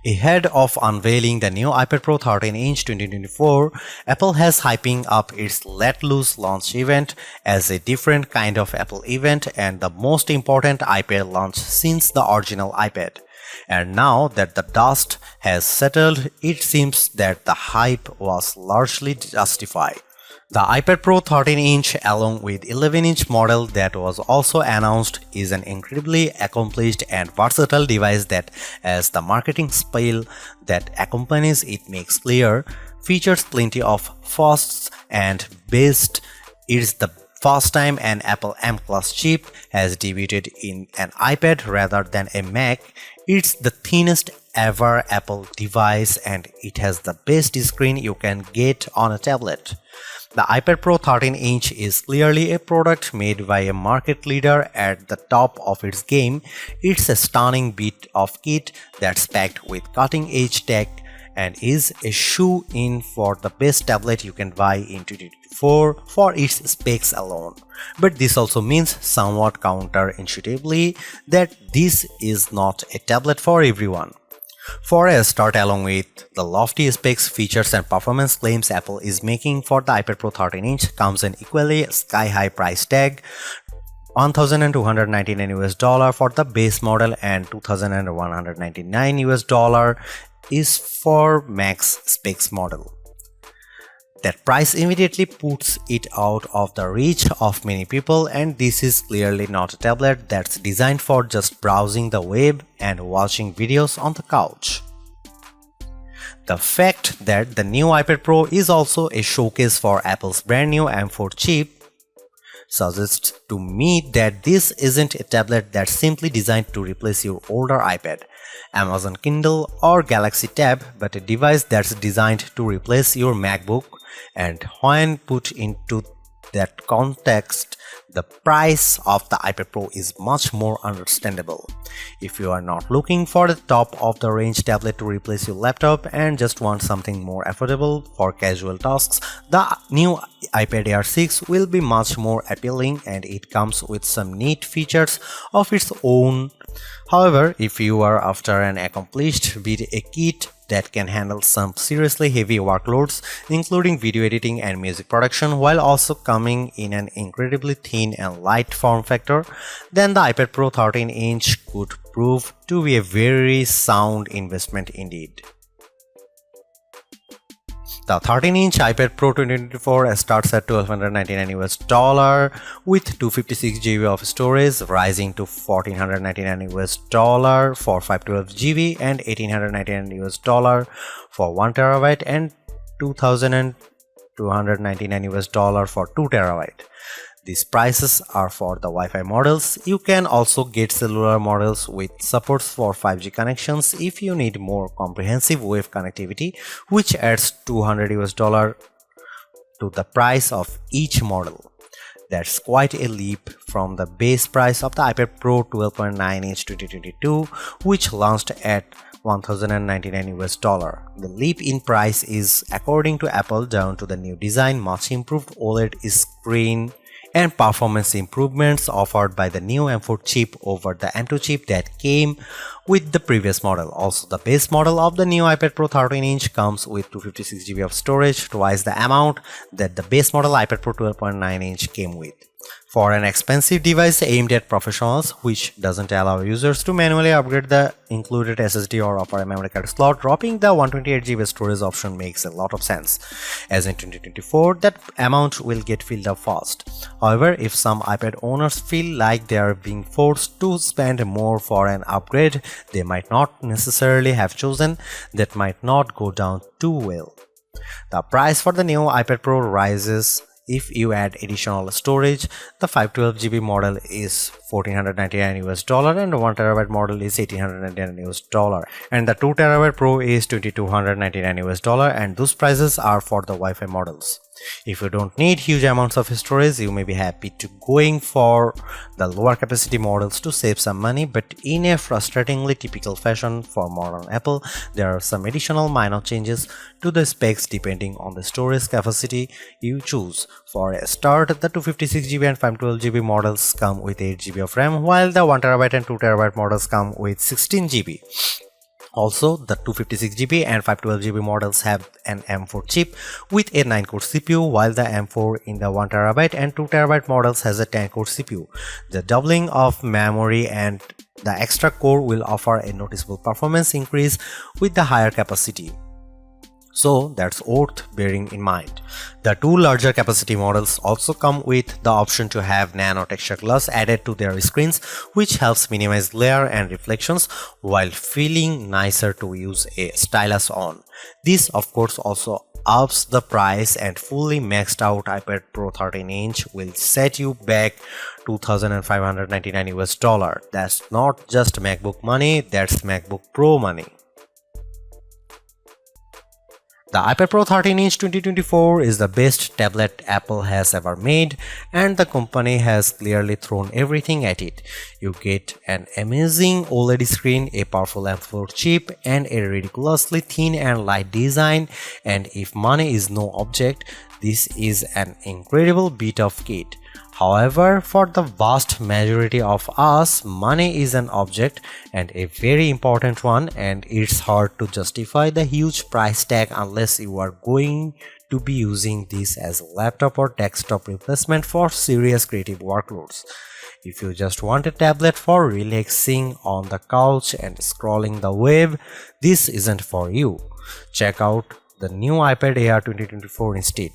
Ahead of unveiling the new iPad Pro 13-inch 2024, Apple has hyping up its Let Loose launch event as a different kind of Apple event and the most important iPad launch since the original iPad. And now that the dust has settled, it seems that the hype was largely justified. The iPad Pro 13-inch along with 11-inch model that was also announced is an incredibly accomplished and versatile device that, as the marketing spiel that accompanies it makes clear, features plenty of firsts and best. It's the first time an Apple M-Class chip has debuted in an iPad rather than a Mac. It's the thinnest ever Apple device and it has the best screen you can get on a tablet. The iPad Pro 13-inch is clearly a product made by a market leader at the top of its game. It's a stunning bit of kit that's packed with cutting-edge tech and is a shoe-in for the best tablet you can buy in 2024 for its specs alone. But this also means somewhat counterintuitively that this is not a tablet for everyone. For a start, along with the lofty specs, features and performance claims Apple is making for the iPad Pro 13-inch comes an equally sky-high price tag, $1,299 for the base model and $2,199 is for max specs model. That price immediately puts it out of the reach of many people, and this is clearly not a tablet that's designed for just browsing the web and watching videos on the couch. The fact that the new iPad Pro is also a showcase for Apple's brand new M4 chip suggests to me that this isn't a tablet that's simply designed to replace your older iPad, Amazon Kindle or Galaxy Tab, but a device that's designed to replace your MacBook. And when put into that context, the price of the iPad Pro is much more understandable. If you are not looking for the top of the range tablet to replace your laptop and just want something more affordable for casual tasks, the new iPad Air 6 will be much more appealing and it comes with some neat features of its own. However, if you are after an accomplished with a kit that can handle some seriously heavy workloads, including video editing and music production, while also coming in an incredibly thin and light form factor, then the iPad Pro 13-inch could prove to be a very sound investment indeed. The 13-inch iPad Pro 2024 starts at $1,299 with 256GB of storage, rising to $1,499 for 512GB and $1,899 for 1TB and $2,299 for 2TB. These prices are for the Wi-Fi models. You can also get cellular models with supports for 5G connections if you need more comprehensive wave connectivity, which adds $200 to the price of each model. That's quite a leap from the base price of the iPad Pro 12.9-inch 2022, which launched at $1,099. The leap in price is, according to Apple, down to the new design, much improved OLED screen, and performance improvements offered by the new M4 chip over the M2 chip that came with the previous model. Also, the base model of the new iPad Pro 13-inch comes with 256GB of storage, twice the amount that the base model iPad Pro 12.9-inch came with. For an expensive device aimed at professionals, which doesn't allow users to manually upgrade the included SSD or offer a memory card slot, dropping the 128GB storage option makes a lot of sense, as in 2024 that amount will get filled up fast. However, if some iPad owners feel like they are being forced to spend more for an upgrade they might not necessarily have chosen, that might not go down too well. The price for the new iPad Pro rises if you add additional storage. The 512GB model is $1,499 and the 1TB model is $1,899 and the 2TB Pro is $2,299, and those prices are for the Wi-Fi models. If you don't need huge amounts of storage, you may be happy to going for the lower capacity models to save some money, but in a frustratingly typical fashion for modern Apple, there are some additional minor changes to the specs depending on the storage capacity you choose. For a start, the 256GB and 512GB models come with 8GB of RAM, while the 1TB and 2TB models come with 16GB. Also, the 256GB and 512GB models have an M4 chip with a 9-core CPU, while the M4 in the 1TB and 2TB models has a 10-core CPU. The doubling of memory and the extra core will offer a noticeable performance increase with the higher capacity. So that's worth bearing in mind. The two larger capacity models also come with the option to have nano texture glass added to their screens, which helps minimize glare and reflections while feeling nicer to use a stylus on. This of course also ups the price, and fully maxed out iPad Pro 13-inch will set you back $2,599 US. That's not just MacBook money, that's MacBook Pro money. The iPad Pro 13-inch 2024 is the best tablet Apple has ever made, and the company has clearly thrown everything at it. You get an amazing OLED screen, a powerful M4 chip, and a ridiculously thin and light design, and if money is no object, this is an incredible bit of kit. However, for the vast majority of us, money is an object, and a very important one, and it's hard to justify the huge price tag unless you are going to be using this as a laptop or desktop replacement for serious creative workloads. If you just want a tablet for relaxing on the couch and scrolling the web, this isn't for you. Check out the new iPad Air 2024 instead.